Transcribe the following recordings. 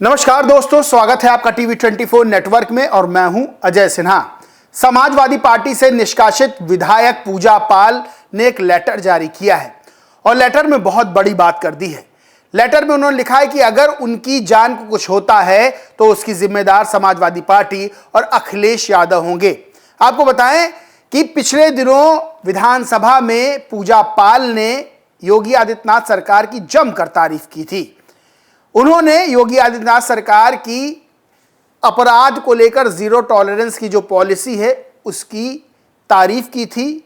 नमस्कार दोस्तों, स्वागत है आपका टीवी 24 नेटवर्क में और मैं हूं अजय सिन्हा। समाजवादी पार्टी से निष्कासित विधायक पूजा पाल ने एक लेटर जारी किया है और लेटर में बहुत बड़ी बात कर दी है। लेटर में उन्होंने लिखा है कि अगर उनकी जान को कुछ होता है तो उसकी जिम्मेदार समाजवादी पार्टी और अखिलेश यादव होंगे। आपको बताएं कि पिछले दिनों विधानसभा में पूजा पाल ने योगी आदित्यनाथ सरकार की जमकर तारीफ की थी। उन्होंने योगी आदित्यनाथ सरकार की अपराध को लेकर जीरो टॉलरेंस की जो पॉलिसी है उसकी तारीफ की थी,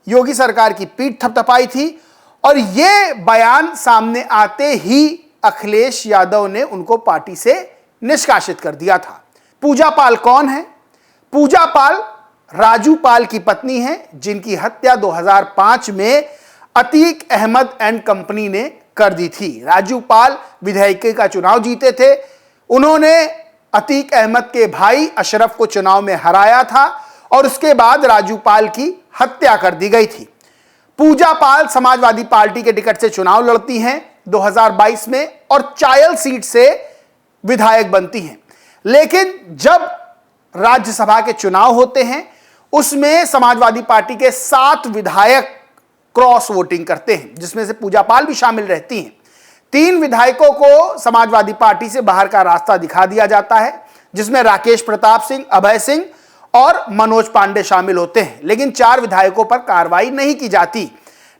योगी सरकार की पीठ थपथपाई थी और यह बयान सामने आते ही अखिलेश यादव ने उनको पार्टी से निष्कासित कर दिया था। पूजा पाल कौन है? पूजा पाल राजू पाल की पत्नी है, जिनकी हत्या 2005 में अतीक अहमद एंड कंपनी ने कर दी थी। राजू पाल विधायक का चुनाव जीते थे। उन्होंने अतीक अहमद के भाई अशरफ को चुनाव में हराया था और उसके बाद राजू पाल की हत्या कर दी गई थी। पूजा पाल समाजवादी पार्टी के टिकट से चुनाव लड़ती हैं 2022 में और चायल सीट से विधायक बनती हैं। लेकिन जब राज्यसभा के चुनाव होते हैं उसमें समाजवादी पार्टी के 7 विधायक क्रॉस वोटिंग करते हैं, जिसमें से पूजा पाल भी शामिल रहती हैं। 3 विधायकों को समाजवादी पार्टी से बाहर का रास्ता दिखा दिया जाता है, जिसमें राकेश प्रताप सिंह, अभय सिंह और मनोज पांडे शामिल होते हैं। लेकिन 4 विधायकों पर कार्रवाई नहीं की जाती।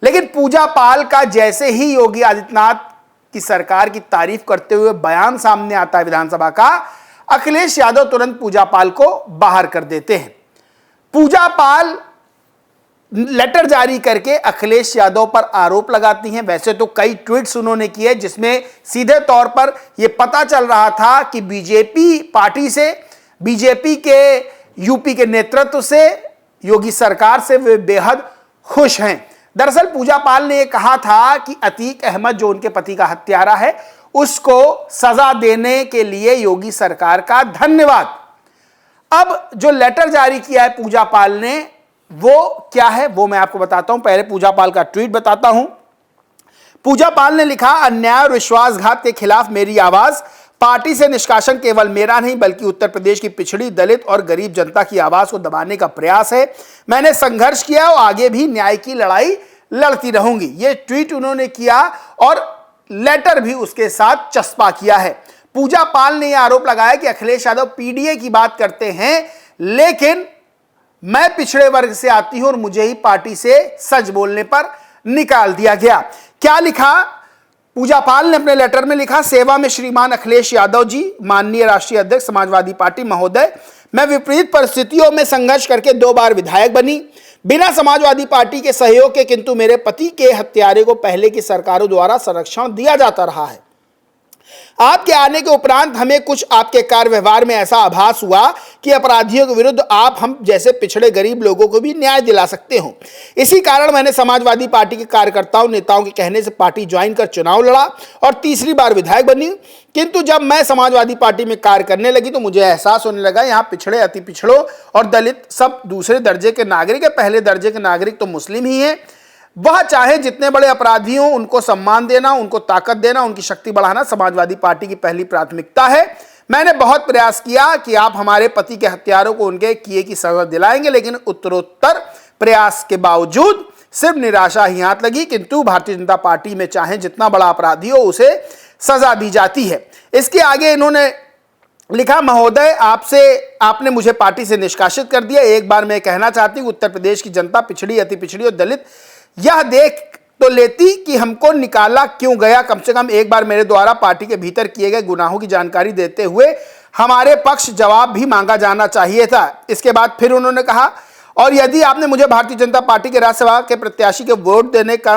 लेकिन पूजा पाल का जैसे ही योगी आदित्यनाथ की सरकार की तारीफ करते हुए बयान सामने आता है विधानसभा का, अखिलेश यादव तुरंत पूजा पाल को बाहर कर देते हैं। पूजा पाल लेटर जारी करके अखिलेश यादव पर आरोप लगाती हैं। वैसे तो कई ट्वीट्स उन्होंने किए जिसमें सीधे तौर पर यह पता चल रहा था कि बीजेपी पार्टी से, बीजेपी के यूपी के नेतृत्व से, योगी सरकार से वे बेहद खुश हैं। दरअसल पूजा पाल ने यह कहा था कि अतीक अहमद जो उनके पति का हत्यारा है उसको सजा देने के लिए योगी सरकार का धन्यवाद। अब जो लेटर जारी किया है पूजा पाल ने वो क्या है वो मैं आपको बताता हूं। पहले पूजा पाल का ट्वीट बताता हूं। पूजा पाल ने लिखा, अन्याय और विश्वासघात के खिलाफ मेरी आवाज, पार्टी से निष्कासन केवल मेरा नहीं बल्कि उत्तर प्रदेश की पिछड़ी, दलित और गरीब जनता की आवाज को दबाने का प्रयास है। मैंने संघर्ष किया और आगे भी न्याय की लड़ाई लड़ती रहूंगी। यह ट्वीट उन्होंने किया और लेटर भी उसके साथ चस्पा किया है। पूजा पाल ने यह आरोप लगाया कि अखिलेश यादव पीडीए की बात करते हैं, लेकिन मैं पिछड़े वर्ग से आती हूं और मुझे ही पार्टी से सच बोलने पर निकाल दिया गया। क्या लिखा पूजा पाल ने अपने लेटर में? लिखा, सेवा में श्रीमान अखिलेश यादव जी, माननीय राष्ट्रीय अध्यक्ष समाजवादी पार्टी महोदय, मैं विपरीत परिस्थितियों में संघर्ष करके 2 बार विधायक बनी बिना समाजवादी पार्टी के सहयोग के, किंतु मेरे पति के हत्यारे को पहले की सरकारों द्वारा संरक्षण दिया जाता रहा है। आपके आने के उपरांत हमें कुछ आपके कार्य व्यवहार में ऐसा आभास हुआ कि अपराधियों के विरुद्ध आप हम जैसे पिछड़े गरीब लोगों को भी न्याय दिला सकते हो। इसी कारण मैंने समाजवादी पार्टी के कार्यकर्ताओं नेताओं के कहने से पार्टी ज्वाइन कर चुनाव लड़ा और तीसरी बार विधायक बनी। किंतु जब मैं समाजवादी पार्टी में कार्य करने लगी तो मुझे एहसास होने लगा यहाँ पिछड़े, अति पिछड़ों और दलित सब दूसरे दर्जे के नागरिक है, पहले दर्जे के नागरिक तो मुस्लिम ही हैं। वह चाहे जितने बड़े अपराधी हों उनको सम्मान देना, उनको ताकत देना, उनकी शक्ति बढ़ाना समाजवादी पार्टी की पहली प्राथमिकता है। मैंने बहुत प्रयास किया कि आप हमारे पति के हत्यारों को उनके किए की सजा दिलाएंगे, लेकिन उत्तरोत्तर प्रयास के बावजूद सिर्फ निराशा ही हाथ लगी। किंतु भारतीय जनता पार्टी में चाहे जितना बड़ा अपराधी हो उसे सजा दी जाती है। इसके आगे इन्होंने लिखा, महोदय आपने मुझे पार्टी से निष्कासित कर दिया। एक बार मैं कहना चाहती हूँ उत्तर प्रदेश की जनता पिछड़ी, अति पिछड़ी और दलित यह देख तो लेती कि हमको निकाला क्यों गया। कम से कम एक बार मेरे द्वारा पार्टी के भीतर किए गए गुनाहों की जानकारी देते हुए हमारे पक्ष जवाब भी मांगा जाना चाहिए था। इसके बाद फिर उन्होंने कहा, और यदि आपने मुझे भारतीय जनता पार्टी के राज्यसभा के प्रत्याशी के वोट देने का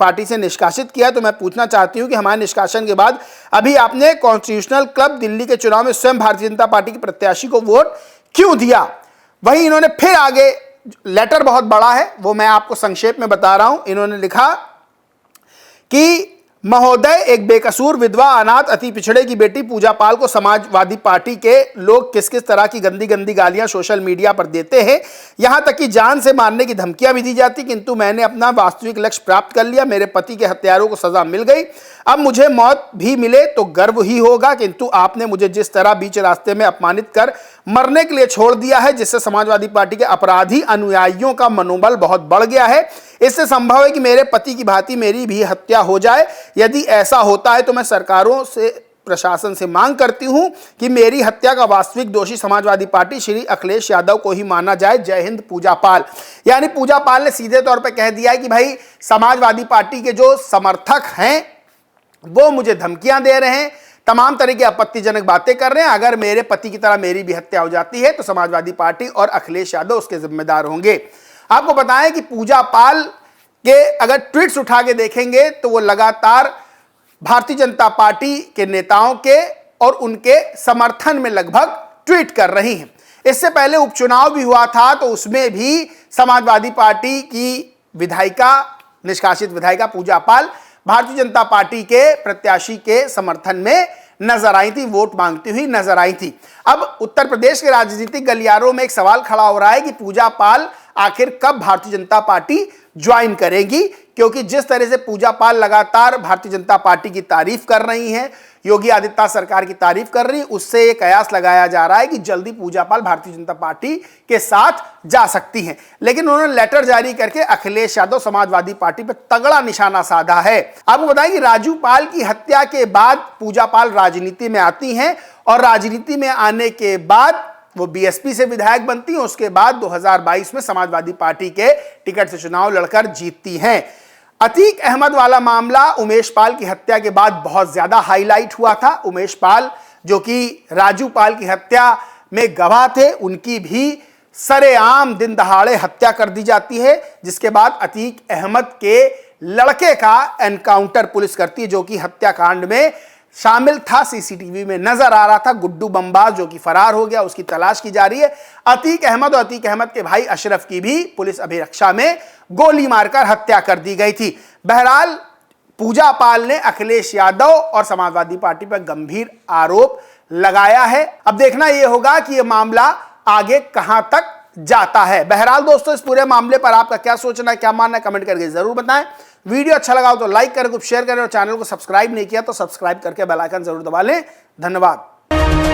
पार्टी से निष्कासित किया तो मैं पूछना चाहती हूं कि हमारे निष्कासन के बाद अभी आपने कॉन्स्टिट्यूशनल क्लब दिल्ली के चुनाव में स्वयं भारतीय जनता पार्टी के प्रत्याशी को वोट क्यों दिया। वहीं इन्होंने फिर आगे, लेटर बहुत बड़ा है वो मैं आपको संक्षेप में बता रहा हूं। इन्होंने लिखा कि महोदय, एक बेकसूर विधवा अनाथ अति पिछड़े की बेटी पूजा पाल को समाजवादी पार्टी के लोग किस किस तरह की गंदी गंदी गालियां सोशल मीडिया पर देते हैं, यहां तक कि जान से मारने की धमकियां भी दी जाती, किंतु मैंने अपना वास्तविक लक्ष्य प्राप्त कर लिया। मेरे पति के हत्यारों को सजा मिल गई। अब मुझे मौत भी मिले तो गर्व ही होगा, किंतु आपने मुझे जिस तरह बीच रास्ते में अपमानित कर मरने के लिए छोड़ दिया है, जिससे समाजवादी पार्टी के अपराधी अनुयायियों का मनोबल बहुत बढ़ गया है। इससे संभव है कि मेरे पति की भांति मेरी भी हत्या हो जाए। यदि ऐसा होता है तो मैं सरकारों से, प्रशासन से मांग करती हूं कि मेरी हत्या का वास्तविक दोषी समाजवादी पार्टी श्री अखिलेश यादव को ही माना जाए। जय हिंद। पूजा पाल। यानी पूजा पाल ने सीधे तौर पर कह दिया है कि भाई समाजवादी पार्टी के जो समर्थक हैं वो मुझे धमकियां दे रहे हैं, तमाम तरह की आपत्तिजनक बातें कर रहे हैं। अगर मेरे पति की तरह मेरी भी हत्या हो जाती है तो समाजवादी पार्टी और अखिलेश यादव उसके जिम्मेदार होंगे। आपको बताएं कि पूजा पाल के अगर ट्वीट्स उठा के देखेंगे तो वो लगातार भारतीय जनता पार्टी के नेताओं के और उनके समर्थन में लगभग ट्वीट कर रही हैं। इससे पहले उपचुनाव भी हुआ था तो उसमें भी समाजवादी पार्टी की विधायिका, निष्कासित विधायिका पूजा पाल भारतीय जनता पार्टी के प्रत्याशी के समर्थन में नजर आई थी, वोट मांगती हुई नजर आई थी। अब उत्तर प्रदेश के राजनीतिक गलियारों में एक सवाल खड़ा हो रहा है कि पूजा पाल आखिर कब भारतीय जनता पार्टी ज्वाइन करेंगी, क्योंकि जिस तरह से पूजा पाल लगातार भारतीय जनता पार्टी की तारीफ कर रही हैं, योगी आदित्यनाथ सरकार की तारीफ कर रही, उससे ये कयास लगाया जा रहा है कि जल्दी पूजा पाल भारतीय जनता पार्टी के साथ जा सकती हैं। लेकिन उन्होंने लेटर जारी करके अखिलेश यादव समाजवादी पार्टी पर तगड़ा निशाना साधा है। आपको बताएं कि राजू पाल की हत्या के बाद पूजा पाल राजनीति में आती हैं और राजनीति में आने के बाद वो बीएसपी से विधायक बनती हैं। उसके बाद 2022 में समाजवादी पार्टी के टिकट से चुनाव लड़कर जीतती हैं। अतीक अहमद वाला मामला उमेश पाल की हत्या के बाद बहुत ज्यादा हाईलाइट हुआ था। उमेश पाल जो कि राजू पाल की हत्या में गवाह थे, उनकी भी सरेआम दिन दहाड़े हत्या कर दी जाती है, जिसके बाद अतीक अहमद के लड़के का एनकाउंटर पुलिस करती है जो कि हत्याकांड में शामिल था, सीसीटीवी में नजर आ रहा था। गुड्डू बमबाज जो कि फरार हो गया, उसकी तलाश की जा रही है। अतीक अहमद और अतीक अहमद के भाई अशरफ की भी पुलिस अभिरक्षा में गोली मारकर हत्या कर दी गई थी। बहरहाल पूजा पाल ने अखिलेश यादव और समाजवादी पार्टी पर गंभीर आरोप लगाया है। अब देखना यह होगा कि यह मामला आगे कहां तक जाता है। बहरहाल दोस्तों, इस पूरे मामले पर आपका क्या सोचना है, क्या मानना है, कमेंट करके जरूर बताएं। वीडियो अच्छा लगा हो तो लाइक करें, शेयर करें और चैनल को सब्सक्राइब नहीं किया तो सब्सक्राइब करके बेल आइकन जरूर दबा लें। धन्यवाद।